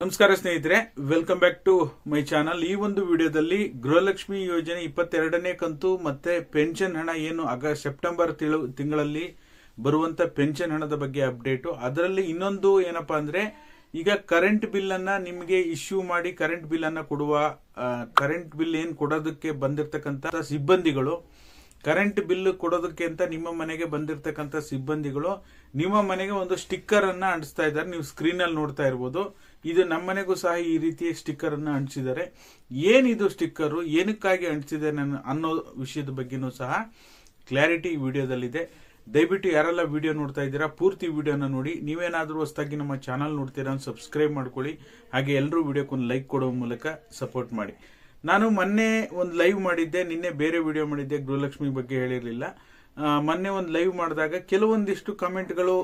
ನಮಸ್ಕಾರ ಸ್ನೇಹಿತರೆ, welcome back to my channel. ಈ ಒಂದು ವಿಡಿಯೋದಲ್ಲಿ ಗೃಹಲಕ್ಷ್ಮಿ ಯೋಜನೆ 22ನೇ ಕಂತು ಮತ್ತೆ ಪೆನ್ಷನ್ ಹಣ ಏನು ಸೆಪ್ಟೆಂಬರ್ ತಿಂಗಳಲ್ಲಿ ಬರುವಂತ ಪೆನ್ಷನ್ ಹಣದ ಬಗ್ಗೆ ಅಪ್ಡೇಟು. ಅದರಲ್ಲಿ ಇನ್ನೊಂದು ಏನಪ್ಪಾ ಅಂದ್ರೆ, ಈಗ ಕರೆಂಟ್ ಬಿಲ್ ಅನ್ನ ನಿಮಗೆ ಇಶ್ಯೂ ಮಾಡಿ ಕರೆಂಟ್ ಬಿಲ್ ಅನ್ನ ಕೊಡುವ ಕರೆಂಟ್ ಬಿಲ್ ಏನ್ ಕೊಡೋದಕ್ಕೆ ಬಂದಿರತಕ್ಕಂತ ಸಿಬ್ಬಂದಿಗಳು, ಕರೆಂಟ್ ಬಿಲ್ ಕೊಡೋದಕ್ಕೆ ಅಂತ ನಿಮ್ಮ ಮನೆಗೆ ಬಂದಿರತಕ್ಕಂತ ಸಿಬ್ಬಂದಿಗಳು ನಿಮ್ಮ ಮನೆಗೆ ಒಂದು ಸ್ಟಿಕ್ಕರ್ ಅನ್ನ ಅಂಟಿಸ್ತಾ ಇದ್ದಾರೆ. ನೀವು ಸ್ಕ್ರೀನ್ ಅಲ್ಲಿ ನೋಡ್ತಾ ಇರಬಹುದು. ಇದು ನಮ್ಮ ಮನೆಗೂ ಸಹ ಈ ರೀತಿ ಸ್ಟಿಕ್ಕರ್ ಅನ್ನ ಅಂಟಿಸಿದ್ದಾರೆ. ಏನಿದು ಸ್ಟಿಕ್ಕರ್, ಏನಕ್ಕಾಗಿ ಅಂಟಿಸಿದೆ ಅನ್ನೋ ವಿಷಯದ ಬಗ್ಗೆನೂ ಸಹ ಕ್ಲಾರಿಟಿ ಈ ವಿಡಿಯೋದಲ್ಲಿದೆ. ದಯವಿಟ್ಟು ಯಾರೆಲ್ಲ ವಿಡಿಯೋ ನೋಡ್ತಾ ಇದ್ದೀರಾ ಪೂರ್ತಿ ವಿಡಿಯೋನ ನೋಡಿ. ನೀವೇನಾದ್ರೂ ಹೊಸದಾಗಿ ನಮ್ಮ ಚಾನಲ್ ನೋಡ್ತೀರಾ ಸಬ್ಸ್ಕ್ರೈಬ್ ಮಾಡ್ಕೊಳ್ಳಿ. ಹಾಗೆ ಎಲ್ಲರೂ ವಿಡಿಯೋಕ್ಕೊಂದು ಲೈಕ್ ಕೊಡೋ ಮೂಲಕ ಸಪೋರ್ಟ್ ಮಾಡಿ. ನಾನು ಮೊನ್ನೆ ಒಂದು ಲೈವ್ ಮಾಡಿದ್ದೆ, ನಿನ್ನೆ ಬೇರೆ ವಿಡಿಯೋ ಮಾಡಿದ್ದೆ, ಗೃಹಲಕ್ಷ್ಮಿ ಬಗ್ಗೆ ಹೇಳಿರಲಿಲ್ಲ. ಮೊನ್ನೆ ಒಂದು ಲೈವ್ ಮಾಡಿದಾಗ ಕೆಲವೊಂದಿಷ್ಟು ಕಮೆಂಟ್ಗಳು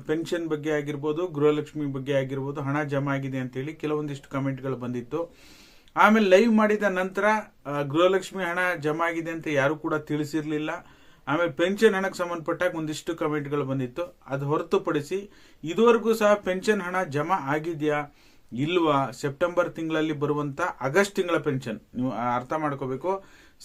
ಪೆನ್ಷನ್ ಬಗ್ಗೆ ಆಗಿರ್ಬೋದು, ಗೃಹಲಕ್ಷ್ಮಿ ಬಗ್ಗೆ ಆಗಿರ್ಬೋದು, ಹಣ ಜಮಾ ಆಗಿದೆ ಅಂತ ಹೇಳಿ ಕೆಲವೊಂದಿಷ್ಟು ಕಮೆಂಟ್ಗಳು ಬಂದಿತ್ತು. ಆಮೇಲೆ ಲೈವ್ ಮಾಡಿದ ನಂತರ ಗೃಹಲಕ್ಷ್ಮಿ ಹಣ ಜಮಾ ಆಗಿದೆ ಅಂತ ಯಾರು ಕೂಡ ತಿಳಿಸಿರ್ಲಿಲ್ಲ. ಆಮೇಲೆ ಪೆನ್ಷನ್ ಹಣಕ್ಕೆ ಸಂಬಂಧಪಟ್ಟಾಗ ಒಂದಿಷ್ಟು ಕಮೆಂಟ್ಗಳು ಬಂದಿತ್ತು. ಅದು ಹೊರತುಪಡಿಸಿ ಇದುವರೆಗೂ ಸಹ ಪೆನ್ಷನ್ ಹಣ ಜಮಾ ಆಗಿದೆಯಾ ಇಲ್ವಾ, ಸೆಪ್ಟೆಂಬರ್ ತಿಂಗಳಲ್ಲಿ ಬರುವಂತ ಆಗಸ್ಟ್ ತಿಂಗಳ ಪೆನ್ಷನ್, ನೀವು ಅರ್ಥ ಮಾಡ್ಕೋಬೇಕು,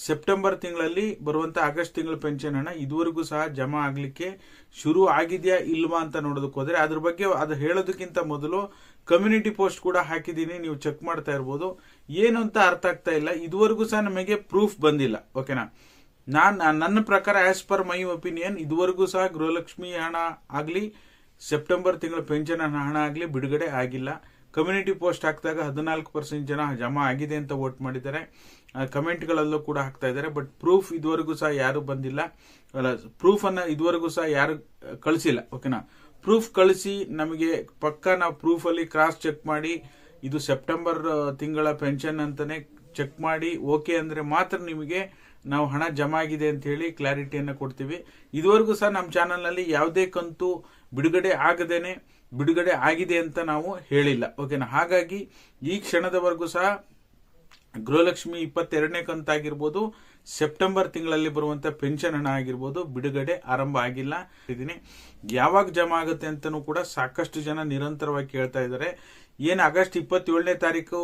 ಸೆಪ್ಟೆಂಬರ್ ತಿಂಗಳಲ್ಲಿ ಬರುವಂತ ಆಗಸ್ಟ್ ತಿಂಗಳ ಪೆನ್ಷನ್ ಹಣ ಇದುವರೆಗೂ ಸಹ ಜಮಾ ಆಗ್ಲಿಕ್ಕೆ ಶುರು ಆಗಿದೆಯಾ ಇಲ್ವಾ ಅಂತ ನೋಡೋದಕ್ಕೆ ಹೋದ್ರೆ, ಅದ್ರ ಬಗ್ಗೆ ಅದು ಹೇಳೋದಕ್ಕಿಂತ ಮೊದಲು ಕಮ್ಯುನಿಟಿ ಪೋಸ್ಟ್ ಕೂಡ ಹಾಕಿದ್ದೀನಿ, ನೀವು ಚೆಕ್ ಮಾಡ್ತಾ ಇರ್ಬೋದು. ಏನು ಅಂತ ಅರ್ಥ ಆಗ್ತಾ ಇಲ್ಲ, ಇದುವರೆಗೂ ಸಹ ನಮಗೆ ಪ್ರೂಫ್ ಬಂದಿಲ್ಲ. ಓಕೆನಾ, ನನ್ನ ಪ್ರಕಾರ ಆಸ್ ಪರ್ ಮೈ ಒಪಿನಿಯನ್ ಇದುವರೆಗೂ ಸಹ ಗೃಹಲಕ್ಷ್ಮಿ ಹಣ ಆಗ್ಲಿ ಸೆಪ್ಟೆಂಬರ್ ತಿಂಗಳ ಪೆನ್ಷನ್ ಹಣ ಆಗ್ಲಿ ಬಿಡುಗಡೆ ಆಗಿಲ್ಲ. ಕಮ್ಯುನಿಟಿ ಪೋಸ್ಟ್ ಹಾಕಿದಾಗ 14% ಜನ ಜಮಾ ಆಗಿದೆ ಅಂತ ವೋಟ್ ಮಾಡಿದ್ದಾರೆ. ಕಮೆಂಟ್ಗಳಲ್ಲೂ ಕೂಡ ಹಾಕ್ತಾ ಇದ್ದಾರೆ. ಬಟ್ ಪ್ರೂಫ್ ಇದುವರೆಗೂ ಸಹ ಯಾರು ಬಂದಿಲ್ಲ, ಪ್ರೂಫ್ ಅನ್ನ ಇದುವರೆಗೂ ಸಹ ಯಾರು ಕಳಿಸಿಲ್ಲ. ಓಕೆನಾ, ಪ್ರೂಫ್ ಕಳಿಸಿ ನಮಗೆ ಪಕ್ಕ ನಾವು ಪ್ರೂಫ್ ಅಲ್ಲಿ ಕ್ರಾಸ್ ಚೆಕ್ ಮಾಡಿ ಇದು ಸೆಪ್ಟೆಂಬರ್ ತಿಂಗಳ ಪೆನ್ಷನ್ ಅಂತಾನೆ ಚೆಕ್ ಮಾಡಿ ಓಕೆ ಅಂದ್ರೆ ಮಾತ್ರ ನಿಮಗೆ ನಾವು ಹಣ ಜಮಾ ಆಗಿದೆ ಅಂತ ಹೇಳಿ ಕ್ಲಾರಿಟಿಯನ್ನ ಕೊಡ್ತೀವಿ. ಇದುವರೆಗೂ ಸಹ ನಮ್ಮ ಚಾನೆಲ್ ನಲ್ಲಿ ಯಾವುದೇ ಕಂತು ಬಿಡುಗಡೆ ಆಗದೇನೆ ಬಿಡುಗಡೆ ಆಗಿದೆ ಅಂತ ನಾವು ಹೇಳಿಲ್ಲ. ಓಕೆನಾ, ಹಾಗಾಗಿ ಈ ಕ್ಷಣದವರೆಗೂ ಸಹ ಗೃಹಲಕ್ಷ್ಮಿ 22ನೇ ಕಂತಾಗಿರ್ಬೋದು, ಸೆಪ್ಟೆಂಬರ್ ತಿಂಗಳಲ್ಲಿ ಬರುವಂತ ಪೆನ್ಷನ್ ಹಣ ಆಗಿರ್ಬೋದು, ಬಿಡುಗಡೆ ಆರಂಭ ಆಗಿಲ್ಲ. ಯಾವಾಗ ಜಮಾ ಆಗುತ್ತೆ ಅಂತಾನೂ ಕೂಡ ಸಾಕಷ್ಟು ಜನ ನಿರಂತರವಾಗಿ ಕೇಳ್ತಾ ಇದ್ದಾರೆ. ಏನ್ ಆಗಸ್ಟ್ 27ನೇ ತಾರೀಕು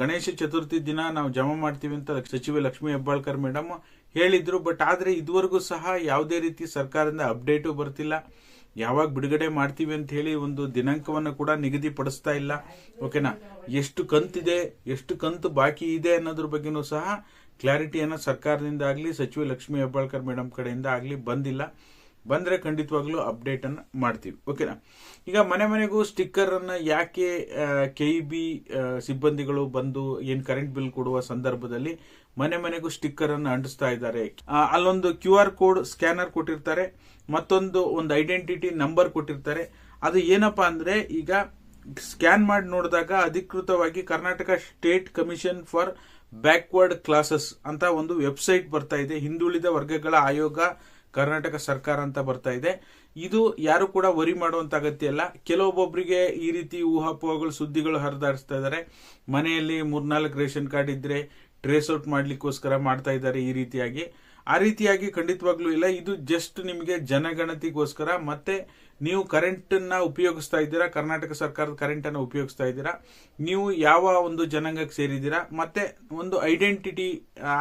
ಗಣೇಶ ಚತುರ್ಥಿ ದಿನ ನಾವು ಜಮಾ ಮಾಡ್ತೀವಿ ಅಂತ ಸಚಿವೆ ಲಕ್ಷ್ಮೀ ಹೆಬ್ಬಾಳ್ಕರ್ ಮೇಡಮ್ ಹೇಳಿದ್ರು. ಬಟ್ ಆದ್ರೆ ಇದುವರೆಗೂ ಸಹ ಯಾವುದೇ ರೀತಿ ಸರ್ಕಾರದಿಂದ ಅಪ್ಡೇಟು ಬರ್ತಿಲ್ಲ. ಯಾವಾಗ ಬಿಡುಗಡೆ ಮಾಡ್ತೀವಿ ಅಂತ ಹೇಳಿ ಒಂದು ದಿನಾಂಕವನ್ನು ಕೂಡ ನಿಗದಿಪಡಿಸ್ತಾ ಇಲ್ಲ. ಓಕೆನಾ, ಎಷ್ಟು ಕಂತಿದೆ, ಎಷ್ಟು ಕಂತು ಬಾಕಿ ಇದೆ ಅನ್ನೋದ್ರ ಬಗ್ಗೆನೂ ಸಹ ಕ್ಲಾರಿಟಿಯನ್ನ ಸರ್ಕಾರದಿಂದ ಆಗ್ಲಿ ಸಚಿವೆ ಲಕ್ಷ್ಮೀ ಹೆಬ್ಬಾಳ್ಕರ್ ಮೇಡಮ್ ಕಡೆಯಿಂದ ಆಗ್ಲಿ ಬಂದಿಲ್ಲ. ಬಂದ್ರೆ ಖಂಡಿತವಾಗ್ಲೂ ಅಪ್ಡೇಟ್ ಅನ್ನ ಮಾಡ್ತೀವಿ. ಓಕೆನಾ, ಈಗ ಮನೆ ಮನೆಗೂ ಸ್ಟಿಕ್ಕರ್ ಅನ್ನ ಯಾಕೆ KEB ಸಿಬ್ಬಂದಿಗಳು ಬಂದು ಏನ್ ಕರೆಂಟ್ ಬಿಲ್ ಕೊಡುವ ಸಂದರ್ಭದಲ್ಲಿ ಮನೆ ಮನೆಗೂ ಸ್ಟಿಕ್ಕರ್ ಅನ್ನ ಅಂಟಿಸ್ತಾ ಇದ್ದಾರೆ. ಅಲ್ಲೊಂದು QR ಕೋಡ್ ಸ್ಕ್ಯಾನರ್ ಕೊಟ್ಟಿರ್ತಾರೆ, ಮತ್ತೊಂದು ಐಡೆಂಟಿಟಿ ನಂಬರ್ ಕೊಟ್ಟಿರ್ತಾರೆ. ಅದು ಏನಪ್ಪಾ ಅಂದ್ರೆ, ಈಗ ಸ್ಕ್ಯಾನ್ ಮಾಡಿ ನೋಡಿದಾಗ ಅಧಿಕೃತವಾಗಿ Karnataka state commission for backward classes ಅಂತ ಒಂದು ವೆಬ್ಸೈಟ್ ಬರ್ತಾ ಇದೆ. ಹಿಂದುಳಿದ ವರ್ಗಗಳ ಆಯೋಗ ಕರ್ನಾಟಕ ಸರ್ಕಾರ ಅಂತ ಬರ್ತಾ ಇದೆ. ಇದು ಯಾರು ಕೂಡ ವರಿ ಮಾಡುವಂತ ಅಗತ್ಯ ಇಲ್ಲ. ಕೆಲವೊಬ್ಬೊಬ್ಬರಿಗೆ ಈ ರೀತಿ ಊಹಾಪೋಹಗಳು ಸುದ್ದಿಗಳು ಹರಿದಾಡಿಸ್ತಾ ಇದ್ದಾರೆ. ಮನೆಯಲ್ಲಿ 3-4 ರೇಷನ್ ಕಾರ್ಡ್ ಇದ್ರೆ ಟ್ರೇಸ್ ಔಟ್ ಮಾಡ್ಲಿಕ್ಕೋಸ್ಕರ ಮಾಡ್ತಾ ಇದ್ದಾರೆ ಈ ರೀತಿಯಾಗಿ. ಆ ರೀತಿಯಾಗಿ ಖಂಡಿತವಾಗ್ಲೂ ಇಲ್ಲ. ಇದು ಜಸ್ಟ್ ನಿಮಗೆ ಜನಗಣತಿಗೋಸ್ಕರ, ಮತ್ತೆ ನೀವು ಕರೆಂಟ್ ಅನ್ನ ಉಪಯೋಗಿಸ್ತಾ ಇದ್ದೀರಾ, ಕರ್ನಾಟಕ ಸರ್ಕಾರದ ಕರೆಂಟ್ ಅನ್ನ ಉಪಯೋಗಿಸ್ತಾ ಇದ್ದೀರಾ, ನೀವು ಯಾವ ಒಂದು ಜನಾಂಗಕ್ಕೆ ಸೇರಿದ್ದೀರಾ, ಮತ್ತೆ ಒಂದು ಐಡೆಂಟಿಟಿ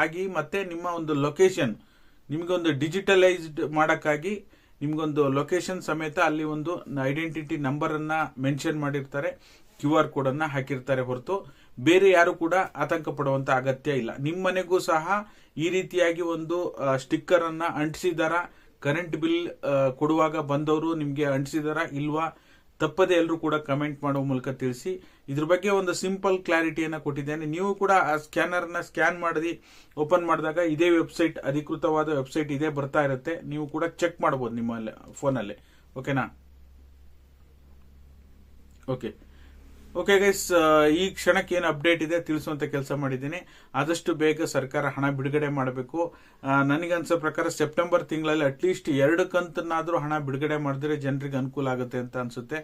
ಆಗಿ, ಮತ್ತೆ ನಿಮ್ಮ ಒಂದು ಲೊಕೇಶನ್ ನಿಮ್ಗೊಂದು ಡಿಜಿಟಲೈಸ್ಡ್ ಮಾಡಕ್ಕಾಗಿ ನಿಮ್ಗೊಂದು ಲೊಕೇಶನ್ ಸಮೇತ ಅಲ್ಲಿ ಒಂದು ಐಡೆಂಟಿಟಿ ನಂಬರ್ ಅನ್ನ ಮೆನ್ಷನ್ ಮಾಡಿರ್ತಾರೆ, QR ಕೋಡ್ ಅನ್ನ ಹಾಕಿರ್ತಾರೆ. ಹೊರತು ಬೇರೆ ಯಾರು ಕೂಡ ಆತಂಕ ಪಡುವಂತ ಅಗತ್ಯ ಇಲ್ಲ. ನಿಮ್ಮ ಮನೆಗೂ ಸಹ ಈ ರೀತಿಯಾಗಿ ಒಂದು ಸ್ಟಿಕ್ಕರ್ ಅನ್ನ ಅಂಟಿಸಿದಾರ, ಕರೆಂಟ್ ಬಿಲ್ ಕೊಡುವಾಗ ಬಂದವರು ನಿಮ್ಗೆ ಅಂಟಿಸಿದಾರ ಇಲ್ವಾ, ತಪ್ಪದೆ ಎಲ್ಲರೂ ಕೂಡ ಕಮೆಂಟ್ ಮಾಡುವ ಮೂಲಕ ತಿಳಿಸಿ. ಇದ್ರ ಬಗ್ಗೆ ಒಂದು ಸಿಂಪಲ್ ಕ್ಲಾರಿಟಿಯನ್ನ ಕೊಟ್ಟಿದ್ದೇನೆ. ನೀವು ಕೂಡ ಆ ಸ್ಕ್ಯಾನರ್ ನ ಸ್ಕ್ಯಾನ್ ಮಾಡಿ ಓಪನ್ ಮಾಡಿದಾಗ ಇದೇ ವೆಬ್ಸೈಟ್, ಅಧಿಕೃತವಾದ ವೆಬ್ಸೈಟ್ ಇದೇ ಬರ್ತಾ ಇರುತ್ತೆ. ನೀವು ಕೂಡ ಚೆಕ್ ಮಾಡಬಹುದು ನಿಮ್ಮ ಫೋನಲ್ಲಿ. ಓಕೆನಾ, ಓಕೆ ಗೈಸ್, ಈ ಕ್ಷಣಕ್ಕೆ ಏನು ಅಪ್ಡೇಟ್ ಇದೆ ತಿಳಿಸುವಂತ ಕೆಲಸ ಮಾಡಿದ್ದೀನಿ. ಆದಷ್ಟು ಬೇಗ ಸರ್ಕಾರ ಹಣ ಬಿಡುಗಡೆ ಮಾಡಬೇಕು. ನನಗನ್ಸೋ ಪ್ರಕಾರ ಸೆಪ್ಟೆಂಬರ್ ತಿಂಗಳಲ್ಲಿ ಅಟ್ಲೀಸ್ಟ್ 2 ಕಂತನ್ನಾದ್ರೂ ಹಣ ಬಿಡುಗಡೆ ಮಾಡಿದ್ರೆ ಜನರಿಗೆ ಅನುಕೂಲ ಆಗುತ್ತೆ ಅಂತ ಅನ್ಸುತ್ತೆ.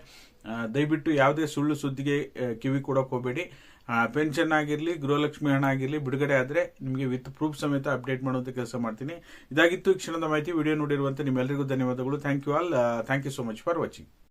ದಯವಿಟ್ಟು ಯಾವುದೇ ಸುಳ್ಳು ಸುದ್ದಿಗೆ ಕಿವಿ ಕೊಡೋಕೆ ಹೋಗಬೇಡಿ. ಪೆನ್ಷನ್ ಆಗಿರ್ಲಿ, ಗೃಹಲಕ್ಷ್ಮಿ ಹಣ ಆಗಿರ್ಲಿ, ಬಿಡುಗಡೆ ಆದ್ರೆ ನಿಮಗೆ ವಿತ್ ಪ್ರೂಫ್ ಸಮೇತ ಅಪ್ಡೇಟ್ ಮಾಡುವಂತ ಕೆಲಸ ಮಾಡ್ತೀನಿ. ಇದಾಗಿತ್ತು ಈ ಕ್ಷಣದ ಮಾಹಿತಿ. ವಿಡಿಯೋ ನೋಡಿರುವಂತ ನಿಮ್ಮೆಲ್ಲರಿಗೂ ಧನ್ಯವಾದಗಳು. Thank you all. Thank you so much for watching.